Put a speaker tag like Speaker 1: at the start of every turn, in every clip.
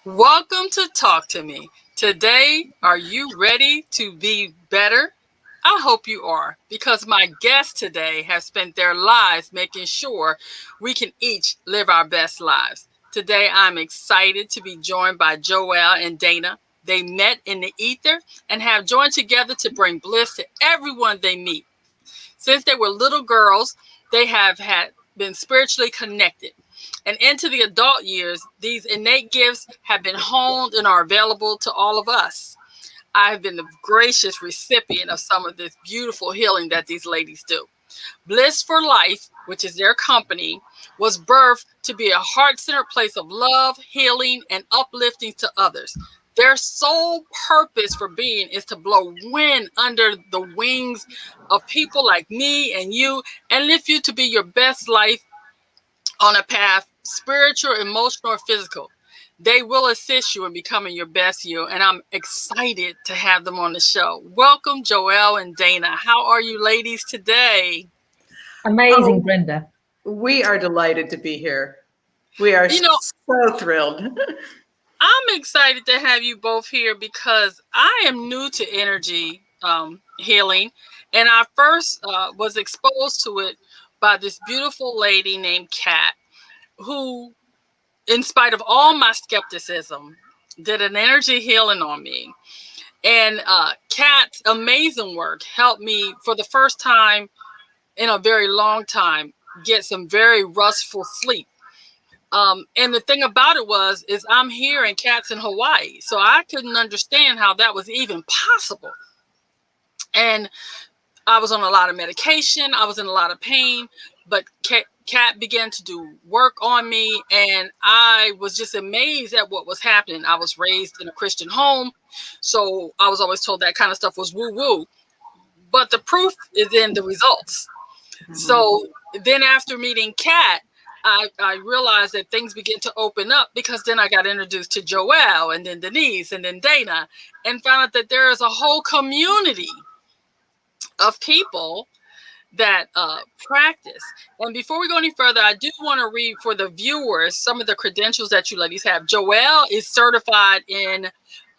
Speaker 1: Welcome to Talk to Me. Today, are you ready to be better? I hope you are, because my guests today have spent their lives making sure we can each live our best lives. Today, I'm excited to be joined by Joell and Dayna. They met in the ether and have joined together to bring bliss to everyone they meet. Since they were little girls, they have been spiritually connected. And into the adult years, these innate gifts have been honed and are available to all of us. I've been the gracious recipient of some of this beautiful healing that these ladies do. Bliss for Life, which is their company, was birthed to be a heart-centered place of love, healing, and uplifting to others. Their sole purpose for being is to blow wind under the wings of people like me and you and lift you to be your best life on a path, spiritual, emotional, or physical. They will assist you in becoming your best you, and I'm excited to have them on the show. Welcome, Joell and Dayna. How are you ladies today?
Speaker 2: Amazing, Brenda.
Speaker 3: We are delighted to be here. We are so thrilled.
Speaker 1: I'm excited to have you both here because I am new to energy healing, and I first was exposed to it by this beautiful lady named Kat, who, in spite of all my skepticism, did an energy healing on me. And Kat's amazing work helped me for the first time in a very long time get some very restful sleep. And the thing about it is I'm here and Kat's in Hawaii, so I couldn't understand how that was even possible. And I was on a lot of medication. I was in a lot of pain, but Kat began to do work on me, and I was just amazed at what was happening. I was raised in a Christian home, so I was always told that kind of stuff was woo-woo. But the proof is in the results. Mm-hmm. So then after meeting Kat, I realized that things began to open up, because then I got introduced to Joell and then Denise and then Dayna, and found out that there is a whole community of people that practice. And before we go any further, I do want to read for the viewers some of the credentials that you ladies have. Joell is certified in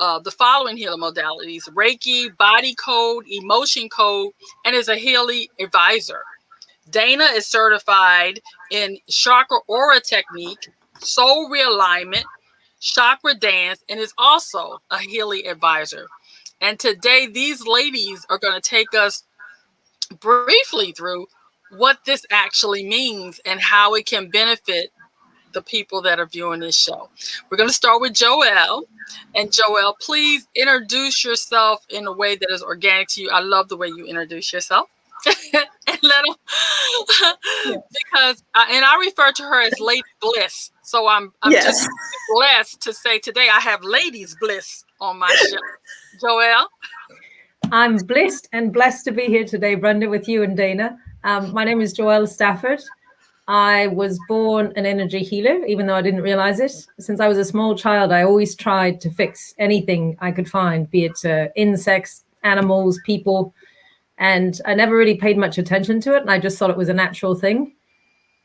Speaker 1: the following healing modalities: Reiki, body code, emotion code, and is a healing advisor. Dayna is certified in chakra aura technique, soul realignment, chakra dance, and is also a healing advisor. And today, these ladies are going to take us briefly through what this actually means and how it can benefit the people that are viewing this show. We're going to start with Joell. And Joell, please introduce yourself in a way that is organic to you. I love the way you introduce yourself. And let them, because I refer to her as Lady Bliss. So I'm just blessed to say today I have Ladies Bliss on my show. Joell?
Speaker 2: I'm blessed and blessed to be here today, Brenda, with you and Dayna. My name is Joell Stafford. I was born an energy healer, even though I didn't realize it. Since I was a small child, I always tried to fix anything I could find, be it insects, animals, people. And I never really paid much attention to it. And I just thought it was a natural thing.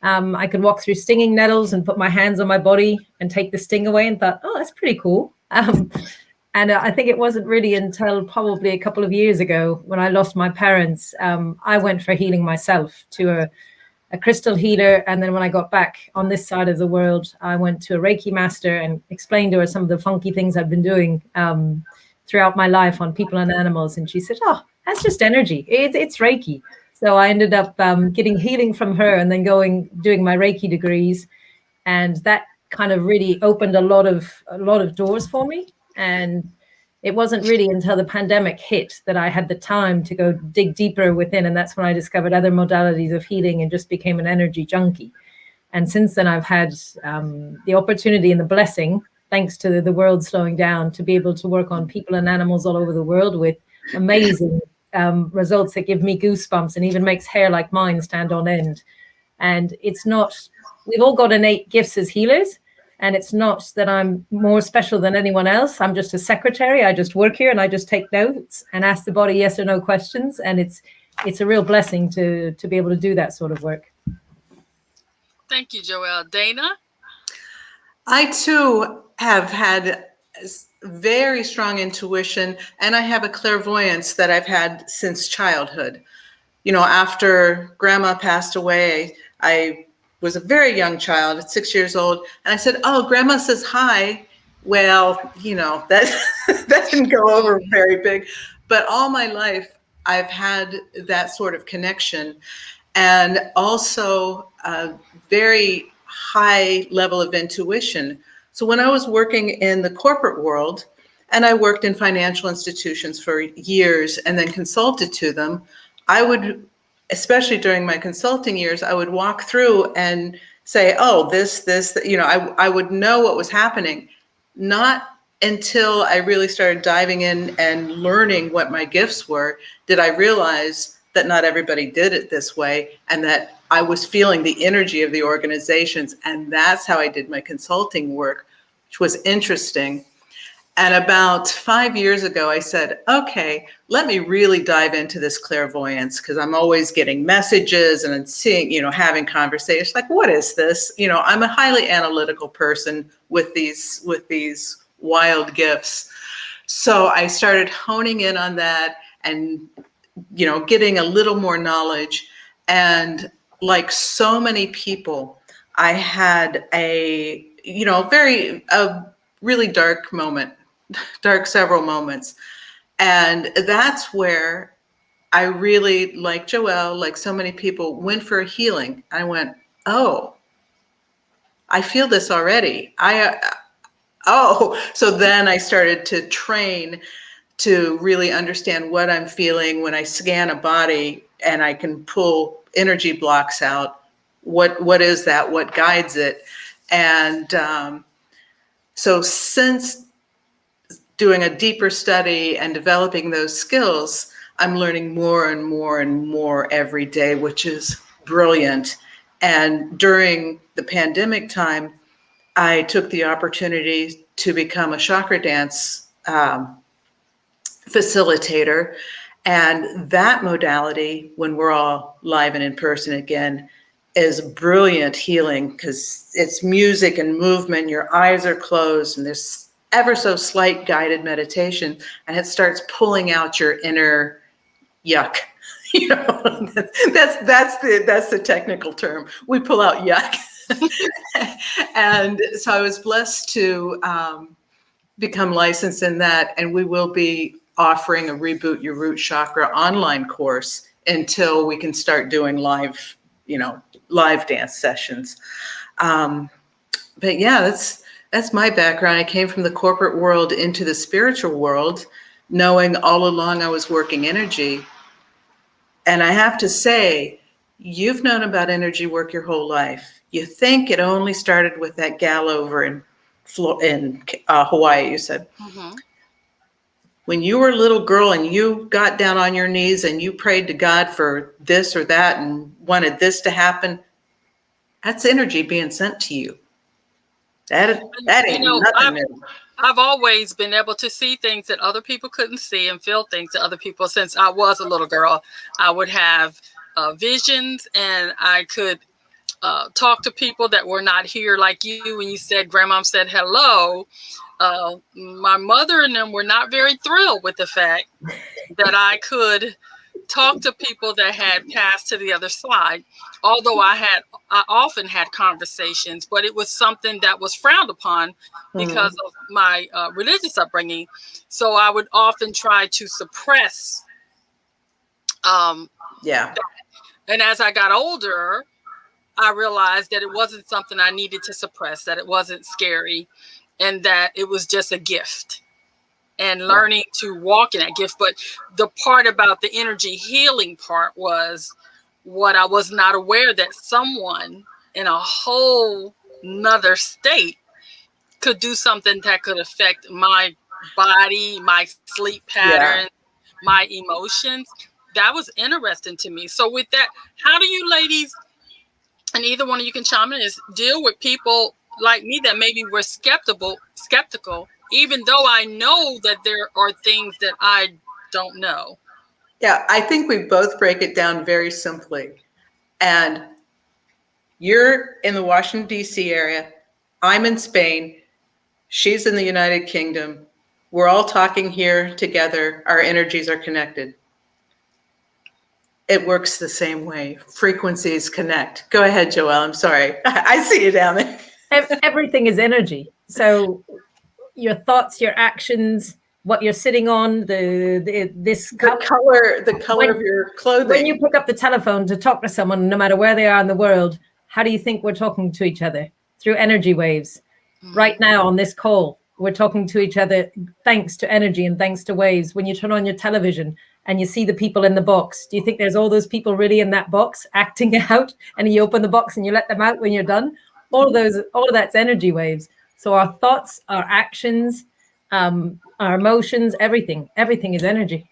Speaker 2: I could walk through stinging nettles and put my hands on my body and take the sting away, and thought, oh, that's pretty cool. And I think it wasn't really until probably a couple of years ago when I lost my parents, I went for healing myself to a crystal healer. And then when I got back on this side of the world, I went to a Reiki master and explained to her some of the funky things I've been doing throughout my life on people and animals. And she said, oh, that's just energy. It's Reiki. So I ended up getting healing from her and then doing my Reiki degrees. And that kind of really opened a lot of doors for me. And it wasn't really until the pandemic hit that I had the time to go dig deeper within. And that's when I discovered other modalities of healing and just became an energy junkie. And since then, I've had the opportunity and the blessing, thanks to the world slowing down, to be able to work on people and animals all over the world with amazing results that give me goosebumps and even makes hair like mine stand on end. And it's not, we've all got innate gifts as healers. And it's not that I'm more special than anyone else. I'm just a secretary. I just work here and I just take notes and ask the body yes or no questions. And it's a real blessing to be able to do that sort of work.
Speaker 1: Thank you, Joell. Dayna?
Speaker 3: I too have had very strong intuition, and I have a clairvoyance that I've had since childhood. After grandma passed away, I was a very young child at 6 years old, and I said, "Oh, grandma says hi." Well, that that didn't go over very big, but all my life I've had that sort of connection, and also a very high level of intuition. So when I was working in the corporate world, and I worked in financial institutions for years and then consulted to them, I would, especially during my consulting years, I would walk through and say, "Oh, this, I would know what was happening." Not until I really started diving in and learning what my gifts were did I realize that not everybody did it this way, and that I was feeling the energy of the organizations. And that's how I did my consulting work, which was interesting. And about 5 years ago, I said, okay, let me really dive into this clairvoyance, because I'm always getting messages and seeing, having conversations like, what is this? I'm a highly analytical person with these wild gifts. So I started honing in on that and, getting a little more knowledge. And like so many people, I had a really dark several moments. And that's where I really, like Joell, like so many people, went for a healing. I went, oh, I feel this already. So then I started to train to really understand what I'm feeling when I scan a body and I can pull energy blocks out. What is that? What guides it? And so since doing a deeper study and developing those skills, I'm learning more and more and more every day, which is brilliant. And during the pandemic time, I took the opportunity to become a chakra dance facilitator. And that modality, when we're all live and in person again, is brilliant healing, because it's music and movement. Your eyes are closed and there's ever so slight guided meditation, and it starts pulling out your inner yuck. That's the technical term. We pull out yuck. And so I was blessed to become licensed in that, and we will be offering a Reboot Your Root Chakra online course until we can start doing live dance sessions. But yeah, that's my background. I came from the corporate world into the spiritual world, knowing all along I was working energy. And I have to say, you've known about energy work your whole life. You think it only started with that gal over in Hawaii, you said.
Speaker 1: Mm-hmm.
Speaker 3: When you were a little girl and you got down on your knees and you prayed to God for this or that and wanted this to happen, that's energy being sent to you. That ain't nothing new.
Speaker 1: I've always been able to see things that other people couldn't see and feel things that other people. Since I was a little girl, I would have visions, and I could talk to people that were not here, like you. When you said Grandma said hello, my mother and them were not very thrilled with the fact that I could talk to people that had passed to the other side. Although I often had conversations, but it was something that was frowned upon because of my religious upbringing. So I would often try to suppress that. And as I got older, I realized that it wasn't something I needed to suppress, that it wasn't scary, and that it was just a gift. And learning to walk in that gift. But the part about the energy healing part was what I was not aware, that someone in a whole nother state could do something that could affect my body, my sleep pattern, my emotions. That was interesting to me. So with that, how do you ladies, and either one of you can chime in, is deal with people like me that maybe were skeptical, even though I know that there are things that I don't know?
Speaker 3: Yeah, I think we both break it down very simply. And you're in the Washington, D.C. area. I'm in Spain. She's in the United Kingdom. We're all talking here together. Our energies are connected. It works the same way. Frequencies connect. Go ahead, Joelle. I'm sorry. I see you down there.
Speaker 2: Everything is energy. So your thoughts, your actions, what you're sitting on, this cup.
Speaker 3: The color of your clothing.
Speaker 2: When you pick up the telephone to talk to someone, no matter where they are in the world, how do you think we're talking to each other? Through energy waves. Right now on this call, we're talking to each other thanks to energy and thanks to waves. When you turn on your television and you see the people in the box, do you think there's all those people really in that box acting out, and you open the box and you let them out when you're done? All of that's energy waves. So our thoughts, our actions, our emotions, everything is energy.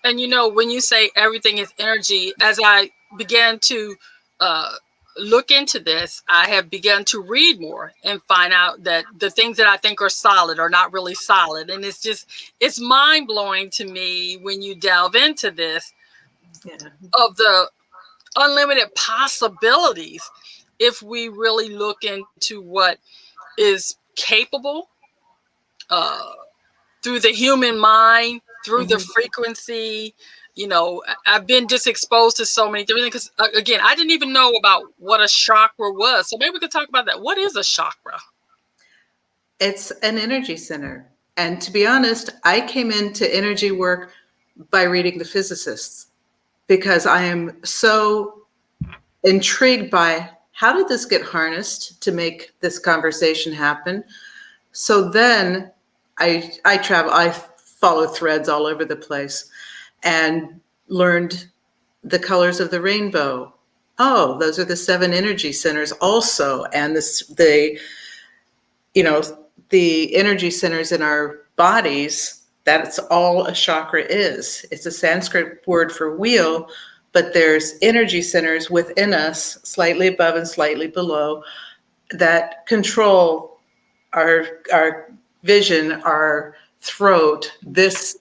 Speaker 1: And when you say everything is energy, as I began to look into this, I have begun to read more and find out that the things that I think are solid are not really solid. And it's mind blowing to me when you delve into this, of the unlimited possibilities if we really look into what is capable through the human mind, through the frequency. I've been just exposed to so many different things. Because again, I didn't even know about what a chakra was. So maybe we could talk about that. What is a chakra?
Speaker 3: It's an energy center. And to be honest, I came into energy work by reading the physicists, because I am so intrigued by how did this get harnessed to make this conversation happen. So then I follow threads all over the place and learned the colors of the rainbow. Oh, those are the 7 energy centers also. And the energy centers in our bodies, that's all a chakra is. It's a Sanskrit word for wheel, but there's energy centers within us, slightly above and slightly below, that control our vision, our throat. This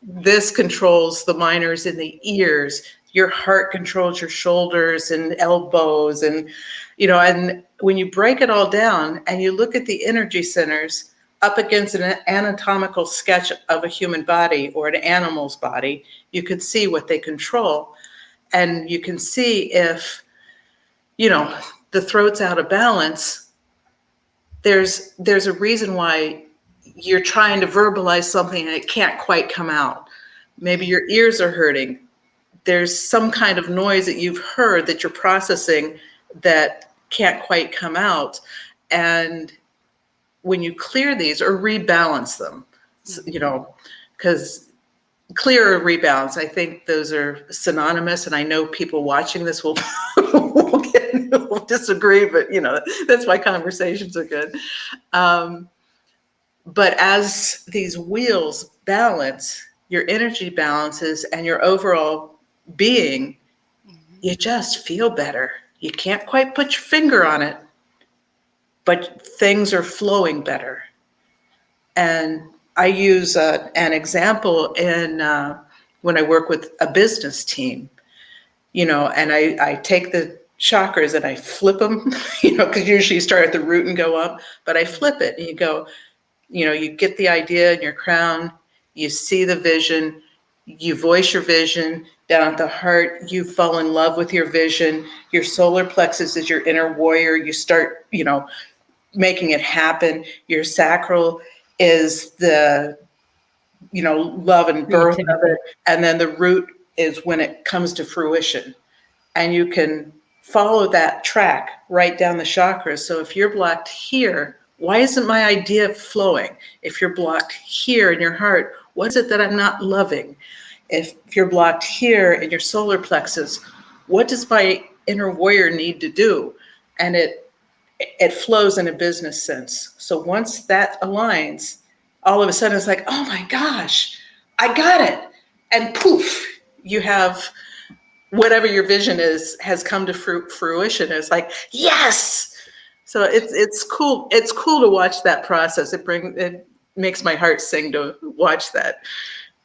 Speaker 3: controls the minors in the ears. Your heart controls your shoulders and elbows, and and when you break it all down and you look at the energy centers up against an anatomical sketch of a human body or an animal's body, you can see what they control. And you can see if, the throat's out of balance, there's a reason why you're trying to verbalize something and it can't quite come out. Maybe your ears are hurting. There's some kind of noise that you've heard that you're processing that can't quite come out. And when you clear these or rebalance them, because clear or rebalance, I think those are synonymous. And I know people watching this will will disagree, but that's why conversations are good. But as these wheels balance, your energy balances and your overall being, you just feel better. You can't quite put your finger on it, but things are flowing better. And I use an example in when I work with a business team, and I take the chakras and I flip them, because usually you start at the root and go up, but I flip it and you go, you get the idea in your crown, you see the vision, you voice your vision. Down at the heart, you fall in love with your vision. Your solar plexus is your inner warrior. You start, making it happen. Your sacral is the, love and birth of it. And then the root is when it comes to fruition. And you can follow that track right down the chakras. So if you're blocked here, why isn't my idea flowing? If you're blocked here in your heart, what is it that I'm not loving? If you're blocked here in your solar plexus, what does my inner warrior need to do? And it flows in a business sense. So once that aligns, all of a sudden it's like, oh my gosh, I got it. And poof, you have whatever your vision is has come to fruition. It's like, yes. So it's cool. It's cool to watch that process. It makes my heart sing to watch that.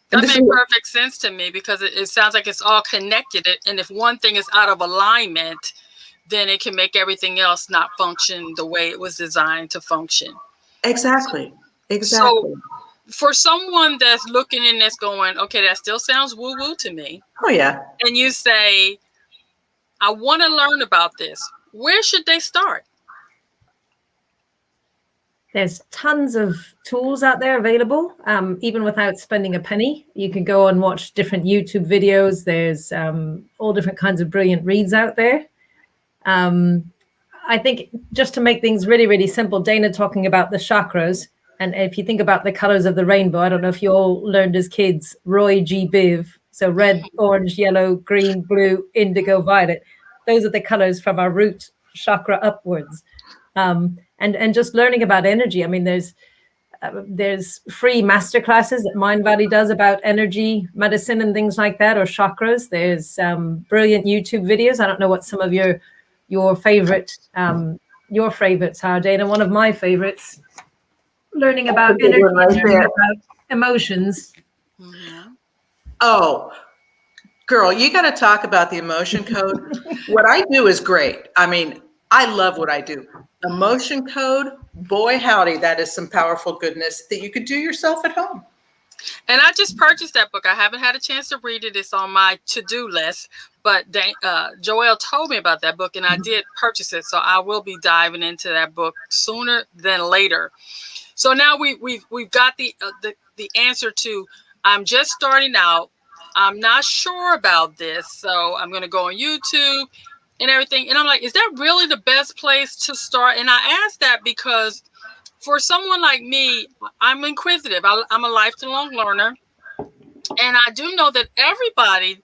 Speaker 1: That made perfect sense to me, because it sounds like it's all connected. And if one thing is out of alignment, then it can make everything else not function the way it was designed to function.
Speaker 3: Exactly.
Speaker 1: So for someone that's looking and that's going, okay, that still sounds woo-woo to me.
Speaker 3: Oh, yeah.
Speaker 1: And you say, I want to learn about this. Where should they start?
Speaker 2: There's tons of tools out there available, even without spending a penny. You can go and watch different YouTube videos. There's all different kinds of brilliant reads out there. I think just to make things really, really simple, Dayna talking about the chakras. And if you think about the colors of the rainbow, I don't know if you all learned as kids, Roy G. Biv. So red, orange, yellow, green, blue, indigo, violet. Those are the colors from our root chakra upwards. And just learning about energy. I mean, there's free masterclasses that Mind Valley does about energy medicine and things like that, or chakras. There's brilliant YouTube videos. I don't know what some of your favorites are, Dayna. One of my favorites, learning about energy, learning about emotions.
Speaker 1: Mm-hmm.
Speaker 3: Oh, girl, you got to talk about the emotion code. What I do is great. I mean, I love what I do. Emotion code, boy, howdy, that is some powerful goodness that you could do yourself at home.
Speaker 1: And I just purchased that book. I haven't had a chance to read it. It's on my to-do list. But Joell told me about that book, and I did purchase it. So I will be diving into that book sooner than later. So now we've got the answer to, I'm just starting out. I'm not sure about this. So I'm going to go on YouTube and everything. And I'm like, is that really the best place to start? And I asked that because for someone like me, I'm inquisitive. I'm a lifelong learner. And I do know that everybody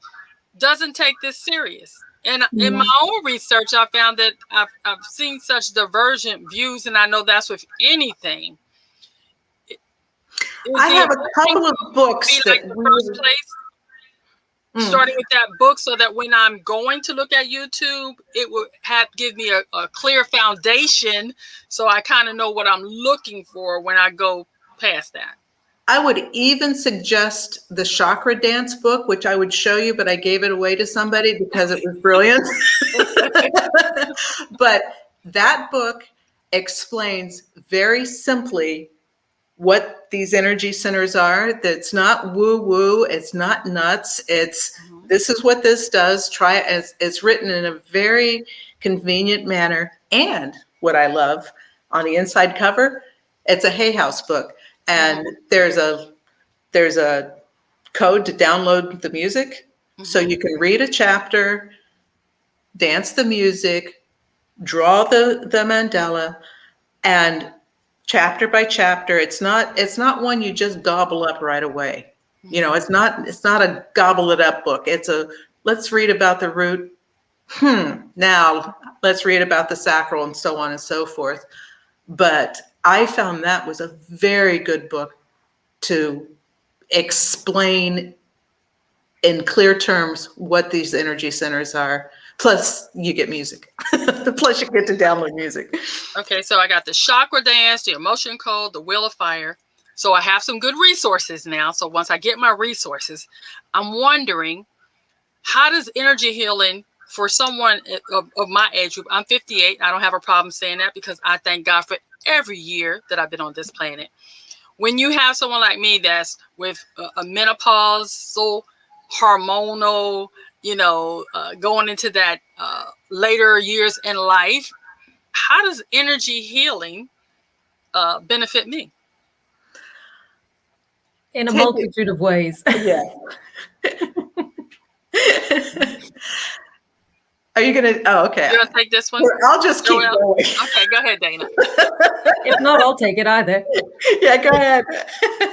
Speaker 1: doesn't take this serious. And in my own research, I found that I've seen such divergent views, and I know that's with anything.
Speaker 3: I have a couple of books
Speaker 1: that like the first place. Starting with that book, so that when I'm going to look at YouTube, it will give me a clear foundation, so I kind of know what I'm looking for when I go past that.
Speaker 3: I would even suggest the Chakra Dance book, which I would show you, but I gave it away to somebody because it was brilliant. But that book explains very simply what these energy centers are. That's not woo-woo. It's not nuts. It's this is what this does. Try it. It's written in a very convenient manner. And what I love, on the inside cover, it's a Hay House book. And there's a code to download the music. So you can read a chapter, dance the music, draw the mandala, and chapter by chapter. It's not one you just gobble up right away. You know, it's not a gobble it up book. It's a let's read about the root. Now let's read about the sacral and so on and so forth. But I found that was a very good book to explain in clear terms what these energy centers are. Plus, you get music. Plus, you get to download music.
Speaker 1: Okay, so I got the Chakra Dance, the Emotion Code, the Wheel of Fire. So I have some good resources now. So once I get my resources, I'm wondering, how does energy healing for someone of my age group? I'm 58. I don't have a problem saying that because I thank God for every year that I've been on this planet. When you have someone like me that's with a menopausal, hormonal, going into that later years in life, how does energy healing benefit me?
Speaker 2: In a multitude of ways.
Speaker 3: Yeah. Are you going to? Oh, okay.
Speaker 1: You're going to take this one?
Speaker 3: I'll just keep going.
Speaker 1: Okay, go ahead, Dayna.
Speaker 2: If not, I'll take it either.
Speaker 3: Yeah, go ahead.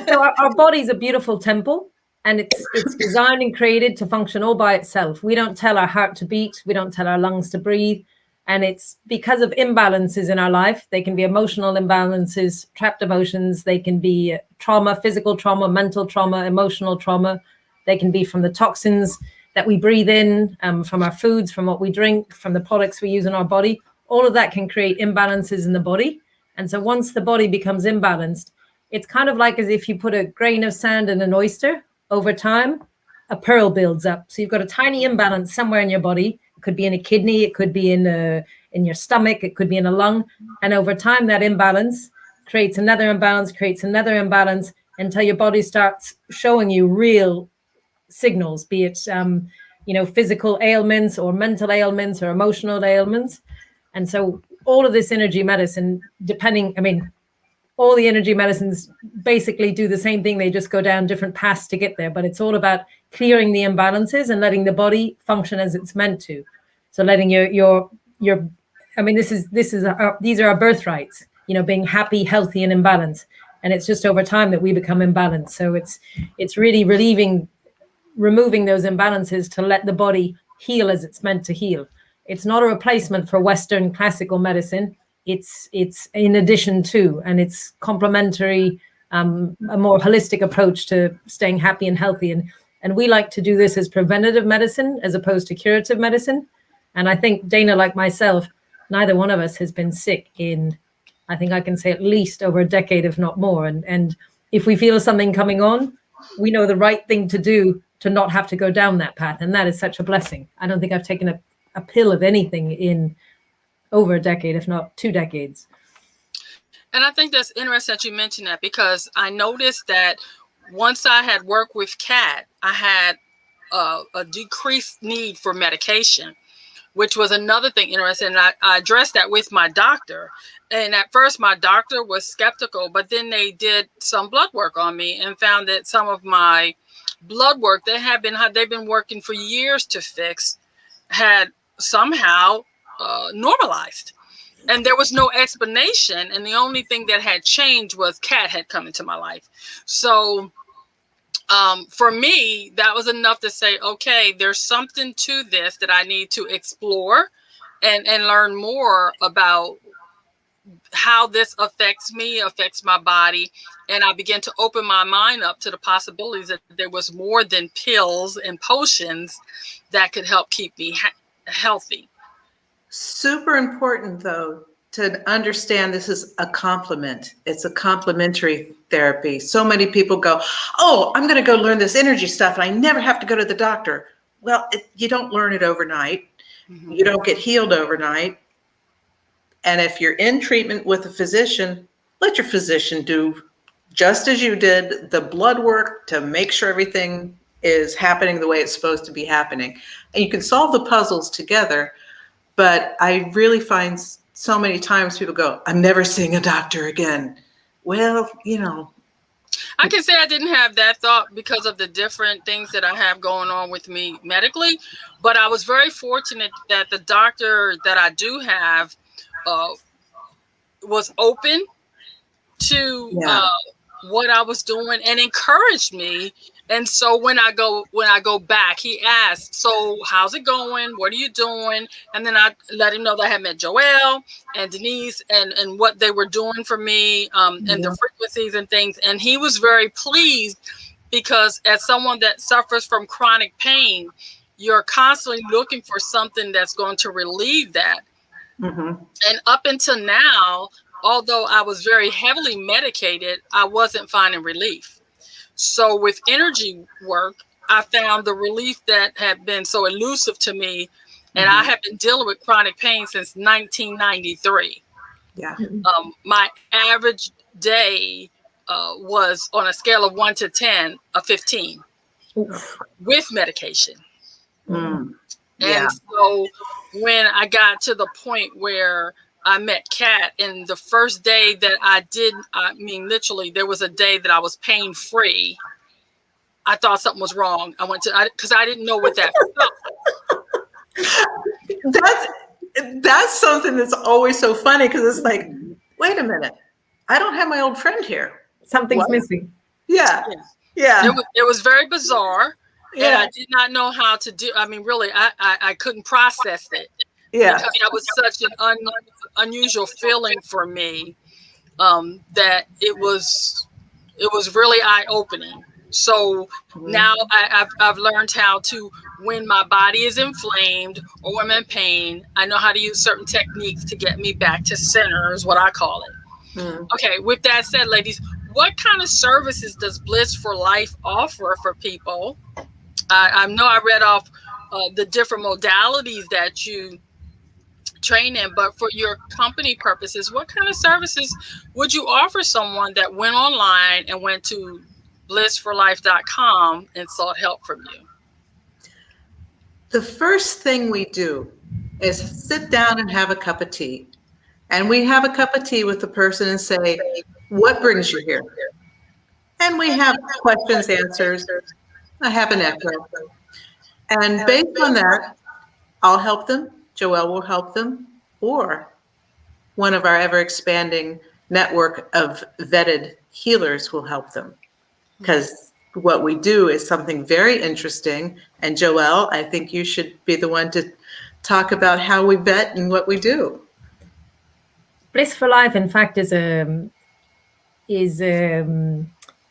Speaker 2: So our body's a beautiful temple, and it's designed and created to function all by itself. We don't tell our heart to beat. We don't tell our lungs to breathe. And it's because of imbalances in our life. They can be emotional imbalances, trapped emotions. They can be trauma, physical trauma, mental trauma, emotional trauma. They can be from the toxins that we breathe in, from our foods, from what we drink, from the products we use in our body. All of that can create imbalances in the body. And so once the body becomes imbalanced, it's kind of like as if you put a grain of sand in an oyster. Over time, a pearl builds up. So you've got a tiny imbalance somewhere in your body. It could be in a kidney, it could be in your stomach, it could be in a lung. And over time, that imbalance creates another imbalance until your body starts showing you real signals, be it physical ailments or mental ailments or emotional ailments. And so all of this energy medicine, all the energy medicines basically do the same thing. They just go down different paths to get there, but it's all about clearing the imbalances and letting the body function as it's meant to. So letting these are our birthrights, being happy, healthy, and in balance. And it's just over time that we become imbalanced. So it's really removing those imbalances to let the body heal as it's meant to heal. It's not a replacement for Western classical medicine. It's in addition to, and it's complementary, a more holistic approach to staying happy and healthy. And we like to do this as preventative medicine as opposed to curative medicine. And I think Dayna, like myself, neither one of us has been sick in, I think I can say at least over a decade, if not more. And if we feel something coming on, we know the right thing to do to not have to go down that path. And that is such a blessing. I don't think I've taken a pill of anything in over a decade, if not 2 decades.
Speaker 1: And I think that's interesting that you mentioned that, because I noticed that once I had worked with Kat, I had a decreased need for medication, which was another thing interesting. And I addressed that with my doctor. And at first my doctor was skeptical, but then they did some blood work on me and found that some of my blood work they've been working for years to fix had somehow normalized. And there was no explanation. And the only thing that had changed was Kat had come into my life. So for me, that was enough to say, okay, there's something to this that I need to explore and learn more about how this affects me, affects my body. And I began to open my mind up to the possibilities that there was more than pills and potions that could help keep me healthy.
Speaker 3: Super important, though, to understand this is a complement. It's a complementary therapy. So many people go, oh, I'm going to go learn this energy stuff and I never have to go to the doctor. Well, you don't learn it overnight. Mm-hmm. You don't get healed overnight. And if you're in treatment with a physician, let your physician do just as you did the blood work to make sure everything is happening the way it's supposed to be happening. And you can solve the puzzles together. But I really find so many times people go, I'm never seeing a doctor again. Well,
Speaker 1: I can say I didn't have that thought because of the different things that I have going on with me medically. But I was very fortunate that the doctor that I do have was open to what I was doing and encouraged me. And so when I go back, he asked, so how's it going? What are you doing? And then I let him know that I had met Joell and Denise and what they were doing for me, and the frequencies and things. And he was very pleased because as someone that suffers from chronic pain, you're constantly looking for something that's going to relieve that. Mm-hmm. And up until now, although I was very heavily medicated, I wasn't finding relief. So with energy work, I found the relief that had been so elusive to me. And I have been dealing with chronic pain since 1993.
Speaker 3: Yeah.
Speaker 1: My average day was on a scale of 1 to 10, a 15 with medication. Mm. And so when I got to the point where I met Kat, and the first day that literally, there was a day that I was pain free. I thought something was wrong. Because I didn't know what that
Speaker 3: felt. That's something that's always so funny, because it's like, wait a minute, I don't have my old friend here.
Speaker 2: Something's missing.
Speaker 3: Yeah.
Speaker 1: It was very bizarre. Yeah. And I did not know how to do. Really, I couldn't process it. Yeah, because that was such an unusual feeling for me, that it was really eye-opening. So now I've learned how to, when my body is inflamed or when I'm in pain, I know how to use certain techniques to get me back to center, is what I call it. Mm. Okay, with that said, ladies, what kind of services does Bliss for Life offer for people? I know I read off the different modalities that you train in, but for your company purposes, what kind of services would you offer someone that went online and went to blissforlife.com and sought help from you?
Speaker 3: The first thing we do is sit down and have a cup of tea. And we have a cup of tea with the person and say, what brings you here? And we have questions, answers. I have an echo. And based on that, I'll help them. Joell will help them. Or one of our ever expanding network of vetted healers will help them. Because what we do is something very interesting. And Joell, I think you should be the one to talk about how we vet and what we do.
Speaker 2: Bliss for Life, in fact, is a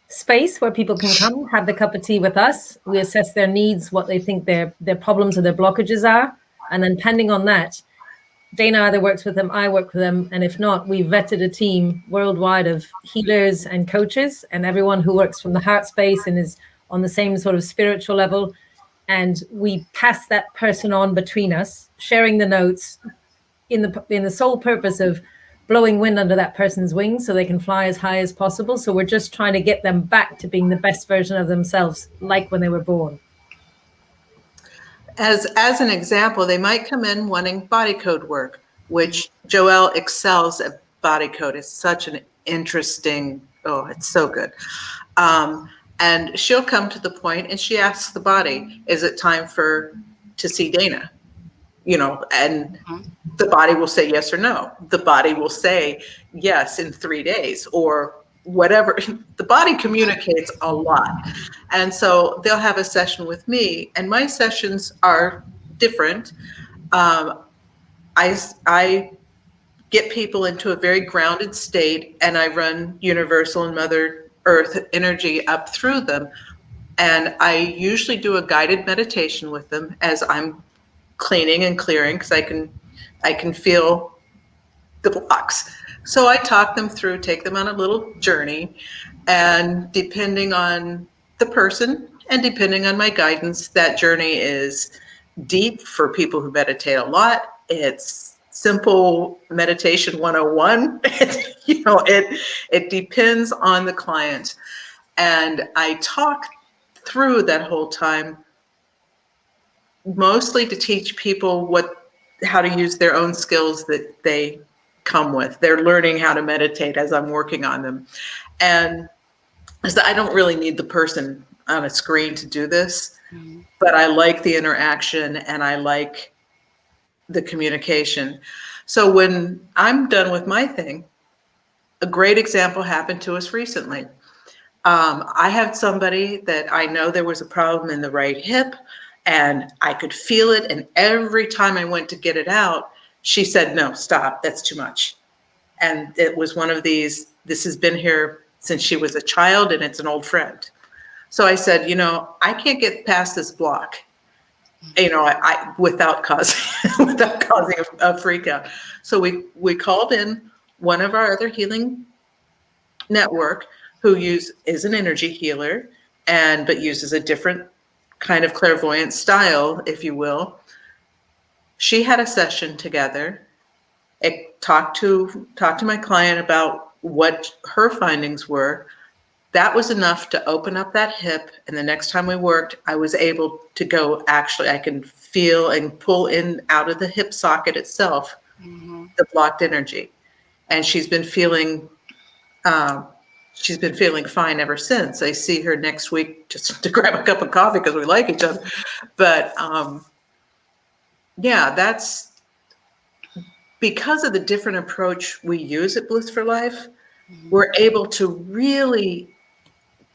Speaker 2: space where people can come, have the cup of tea with us. We assess their needs, what they think their problems or their blockages are. And then depending on that, Dayna either works with them, I work with them. And if not, we vetted a team worldwide of healers and coaches and everyone who works from the heart space and is on the same sort of spiritual level. And we pass that person on between us, sharing the notes in the sole purpose of blowing wind under that person's wings so they can fly as high as possible. So we're just trying to get them back to being the best version of themselves, like when they were born.
Speaker 3: As an example, they might come in wanting body code work, which Joell excels at body code. It's such an interesting, oh, it's so good. And she'll come to the point and she asks the body, is it time to see Dayna? You know, and the body will say yes or no. The body will say yes in 3 days or whatever. The body communicates a lot. And so they'll have a session with me, and my sessions are different. I get people into a very grounded state, and I run Universal and Mother Earth energy up through them. And I usually do a guided meditation with them as I'm cleaning and clearing, because I can feel the blocks. So I talk them through, take them on a little journey, and depending on the person and depending on my guidance, that journey is deep for people who meditate a lot. It's simple meditation 101. You know, it depends on the client. And I talk through that whole time mostly to teach people how to use their own skills that they come with. They're learning how to meditate as I'm working on them. And so I don't really need the person on a screen to do this, but I like the interaction and I like the communication. So when I'm done with my thing, a great example happened to us recently. I had somebody that I know there was a problem in the right hip, and I could feel it. And every time I went to get it out, she said, no, stop, that's too much. And it was one of these, this has been here since she was a child and it's an old friend. So I said, you know, I can't get past this block, you know, I without causing a freak out. So we called in one of our other healing network who is an energy healer but uses a different kind of clairvoyant style, if you will. She had a session together. It talked to my client about what her findings were. That was enough to open up that hip. And the next time we worked, I was able to go, actually, I can feel and pull in out of the hip socket itself, the blocked energy. And she's been feeling fine ever since. I see her next week just to grab a cup of coffee because we like each other. But yeah, that's because of the different approach we use at Bliss for Life. We're able to really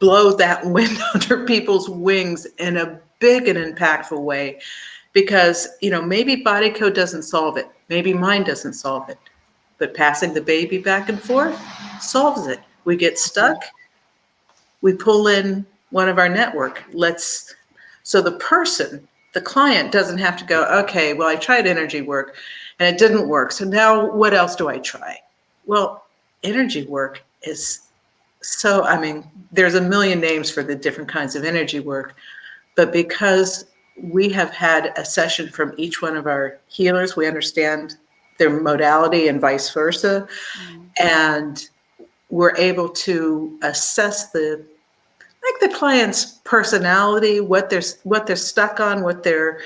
Speaker 3: blow that wind under people's wings in a big and impactful way, because, you know, maybe body code doesn't solve it. Maybe mind doesn't solve it, but passing the baby back and forth solves it. We get stuck, we pull in one of our network. So the client doesn't have to go, okay, well, I tried energy work and it didn't work. So now what else do I try? Well, energy work is there's a million names for the different kinds of energy work, but because we have had a session from each one of our healers. We understand their modality and vice versa. And we're able to assess the client's personality, what they're stuck on, what they're,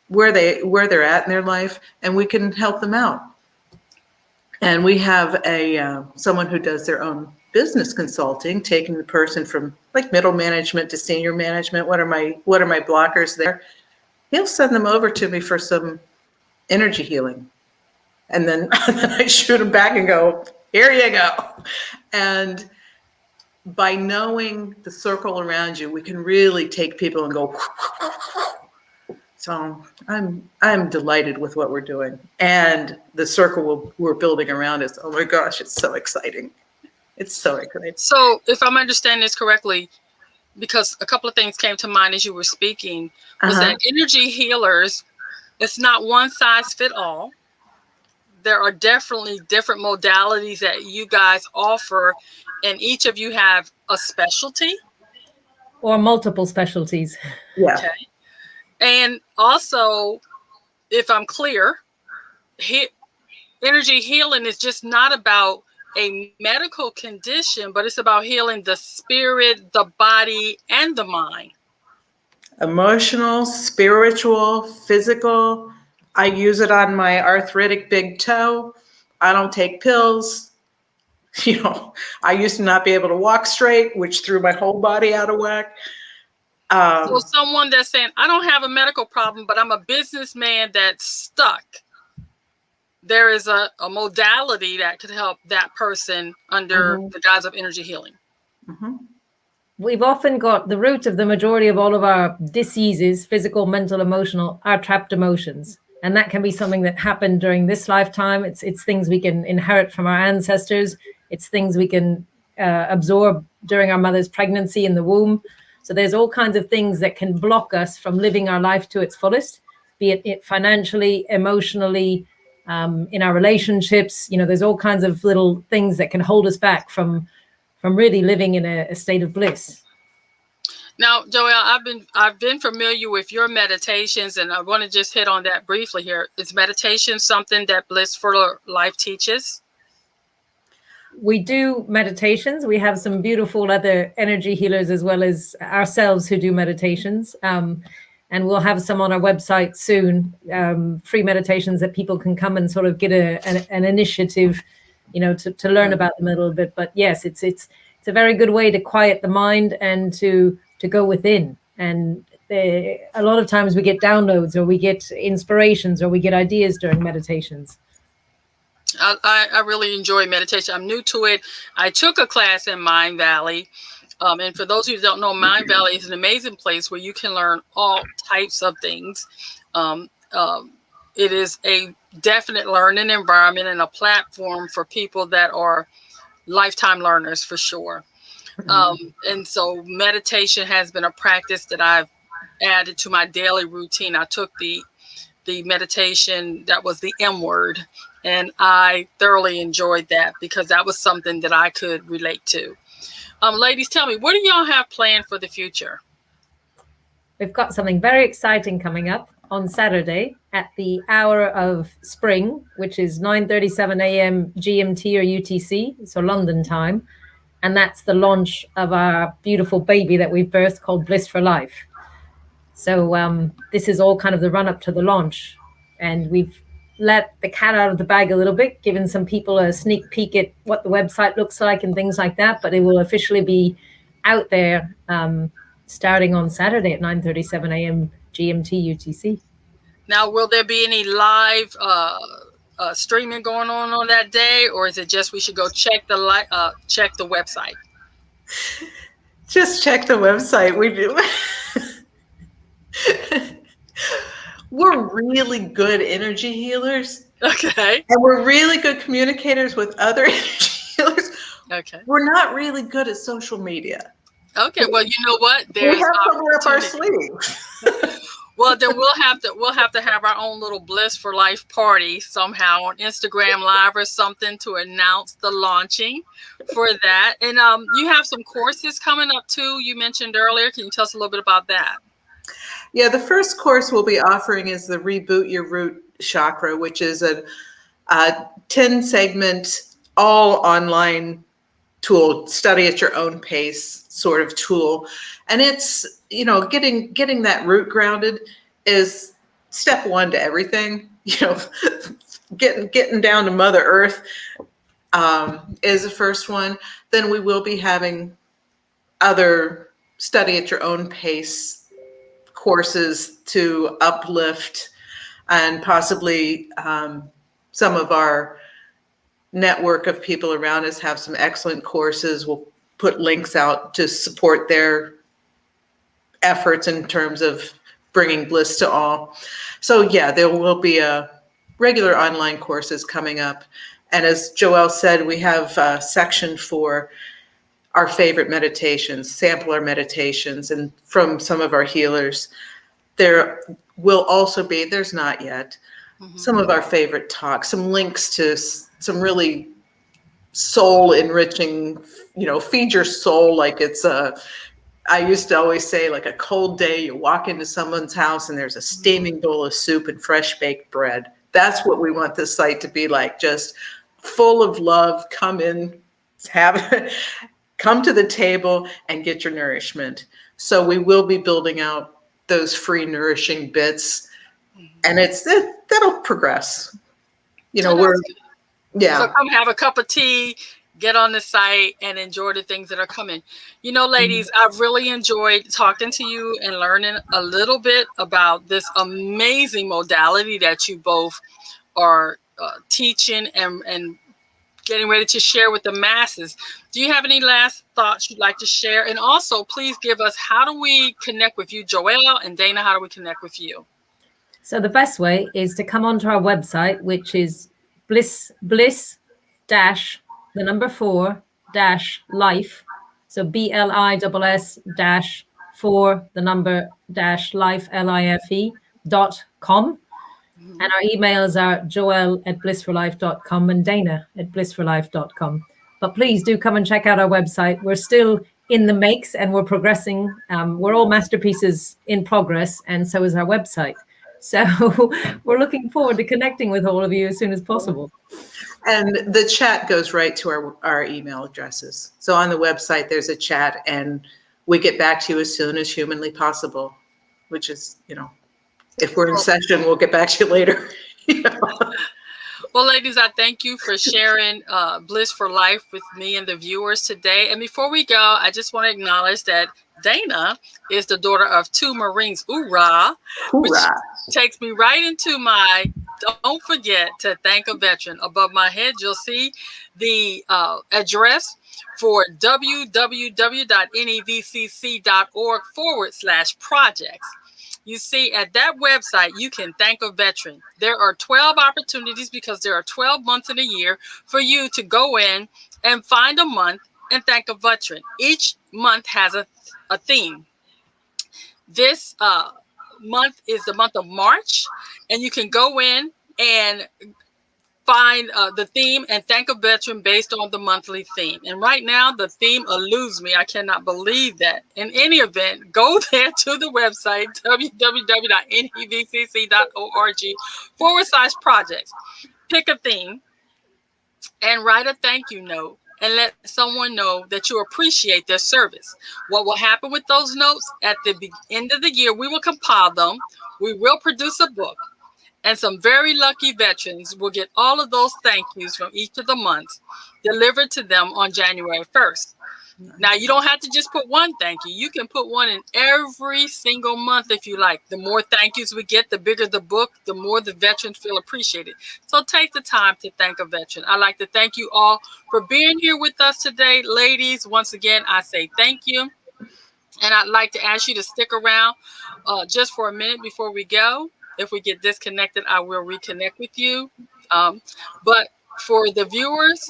Speaker 3: where they're at in their life, and we can help them out. And we have someone who does their own business consulting, taking the person from like middle management to senior management. What are my blockers there? He'll send them over to me for some energy healing. And then I shoot them back and go, here you go. And by knowing the circle around you, we can really take people and go. So I'm delighted with what we're doing, and the circle we're building around us. Oh my gosh, it's so exciting! It's so exciting.
Speaker 1: So, if I'm understanding this correctly, because a couple of things came to mind as you were speaking, was that energy healers, it's not one size fit all. There are definitely different modalities that you guys offer, and each of you have a specialty
Speaker 2: or multiple specialties.
Speaker 3: Yeah.
Speaker 1: Okay. And also, if I'm clear, energy healing is just not about a medical condition, but it's about healing the spirit, the body, and the mind.
Speaker 3: Emotional, spiritual, physical. I use it on my arthritic big toe. I don't take pills. I used to not be able to walk straight, which threw my whole body out of whack.
Speaker 1: So someone that's saying, I don't have a medical problem, but I'm a businessman that's stuck. There is a modality that could help that person under the guise of energy healing.
Speaker 2: We've often got the root of the majority of all of our diseases, physical, mental, emotional, are trapped emotions. And that can be something that happened during this lifetime. It's things we can inherit from our ancestors. It's things we can absorb during our mother's pregnancy in the womb. So there's all kinds of things that can block us from living our life to its fullest, be it financially, emotionally, in our relationships. There's all kinds of little things that can hold us back from really living in a state of bliss.
Speaker 1: Now, Joell, I've been familiar with your meditations, and I want to just hit on that briefly here. Is meditation something that Bliss for Life teaches?
Speaker 2: We do meditations. We have some beautiful other energy healers as well as ourselves who do meditations. And we'll have some on our website soon, free meditations that people can come and sort of get an initiative, to learn about them a little bit. But yes, it's a very good way to quiet the mind and to go within. And a lot of times we get downloads, or we get inspirations, or we get ideas during meditations.
Speaker 1: I really enjoy meditation. I'm new to it. I took a class in Mind Valley. And for those who don't know, Mind Valley is an amazing place where you can learn all types of things. It is a definite learning environment and a platform for people that are lifetime learners for sure. And so meditation has been a practice that I've added to my daily routine. I took the meditation that was the M word, and I thoroughly enjoyed that because that was something that I could relate to. Ladies, tell me, what do y'all have planned for the future?
Speaker 2: We've got something very exciting coming up on Saturday at the hour of spring, which is 9:37 a.m. GMT or UTC, so London time. And that's the launch of our beautiful baby that we've birthed called Bliss for Life. So this is all kind of the run up to the launch. And we've let the cat out of the bag a little bit, given some people a sneak peek at what the website looks like and things like that. But it will officially be out there starting on Saturday at 9:37 a.m. GMT UTC.
Speaker 1: Now, will there be any live streaming going on that day, or is it just we should go check the website?
Speaker 3: Just check the website. We do. We're really good energy healers.
Speaker 1: Okay.
Speaker 3: And we're really good communicators with other energy healers.
Speaker 1: Okay.
Speaker 3: We're not really good at social media.
Speaker 1: Okay. Well, you know what?
Speaker 3: We have something up our sleeve.
Speaker 1: Well, then we'll have to have our own little Bliss for Life party somehow on Instagram Live or something to announce the launching for that. And you have some courses coming up too. You mentioned earlier. Can you tell us a little bit about that?
Speaker 3: Yeah, the first course we'll be offering is the Reboot Your Root Chakra, which is a 10-segment, all online tool, study at your own pace sort of tool. And it's, getting that root grounded is step one to everything. Getting down to Mother Earth is the first one. Then we will be having other study at your own pace courses to uplift, and possibly some of our network of people around us have some excellent courses. We'll put links out to support their efforts in terms of bringing bliss to all. So yeah, there will be regular online courses coming up. And as Joell said, we have a section for our favorite meditations, sampler meditations, and from some of our healers. There will also be, there's not yet, some of our favorite talks, some links to some really soul enriching, feed your soul like it's I used to always say, like a cold day, you walk into someone's house and there's a steaming bowl of soup and fresh baked bread. That's what we want this site to be like, just full of love. Come in, come to the table and get your nourishment. So we will be building out those free nourishing bits, and that'll progress.
Speaker 1: So come have a cup of tea, get on the site, and enjoy the things that are coming. Ladies, I've really enjoyed talking to you and learning a little bit about this amazing modality that you both are teaching and getting ready to share with the masses. Do you have any last thoughts you'd like to share? And also, please give us, how do we connect with you, Joell, and Dayna, how do we connect with you?
Speaker 2: So the best way is to come onto our website, which is bliss dash the number 4 dash life. So BLISS dash 4 the number dash life LIFE.com. And our emails are joel@blissforlife.com and Dayna@blissforlife.com. But please do come and check out our website. We're still in the makes and we're progressing. We're all masterpieces in progress, and so is our website. So we're looking forward to connecting with all of you as soon as possible.
Speaker 3: And the chat goes right to our email addresses. So on the website, there's a chat, and we get back to you as soon as humanly possible, which is, if we're in session, we'll get back to you later.
Speaker 1: Well, ladies, I thank you for sharing Bliss for Life with me and the viewers today. And before we go, I just want to acknowledge that Dayna is the daughter of 2 Marines. Hoorah! Which takes me right into my don't forget to thank a veteran. Above my head, you'll see the address for www.nevcc.org/projects. You see, at that website, you can thank a veteran. There are 12 opportunities, because there are 12 months in a year, for you to go in and find a month and thank a veteran. Each month has a theme. This month is the month of March, and you can go in and find the theme and thank a veteran based on the monthly theme. And right now, the theme eludes me. I cannot believe that. In any event, go there to the website, www.nevcc.org/projects. Pick a theme and write a thank you note, and let someone know that you appreciate their service. What will happen with those notes at the end of the year, we will compile them. We will produce a book. And some very lucky veterans will get all of those thank yous from each of the months delivered to them on January 1st. Now, you don't have to just put one thank you. You can put one in every single month if you like. The more thank yous we get, the bigger the book, the more the veterans feel appreciated. So take the time to thank a veteran. I'd like to thank you all for being here with us today. Ladies, once again, I say thank you. And I'd like to ask you to stick around just for a minute before we go. If we get disconnected, I will reconnect with you. But for the viewers,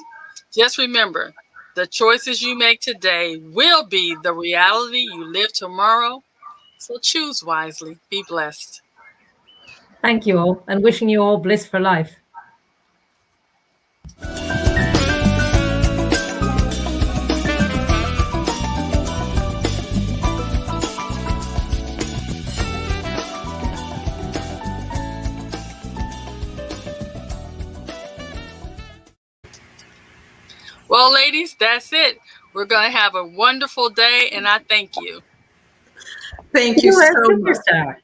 Speaker 1: just remember, the choices you make today will be the reality you live tomorrow. So choose wisely. Be blessed.
Speaker 2: Thank you all, and wishing you all bliss for life.
Speaker 1: Well, ladies, that's it. We're going to have a wonderful day, and I thank you.
Speaker 3: Thank you
Speaker 2: You are a
Speaker 3: so much.
Speaker 2: superstar.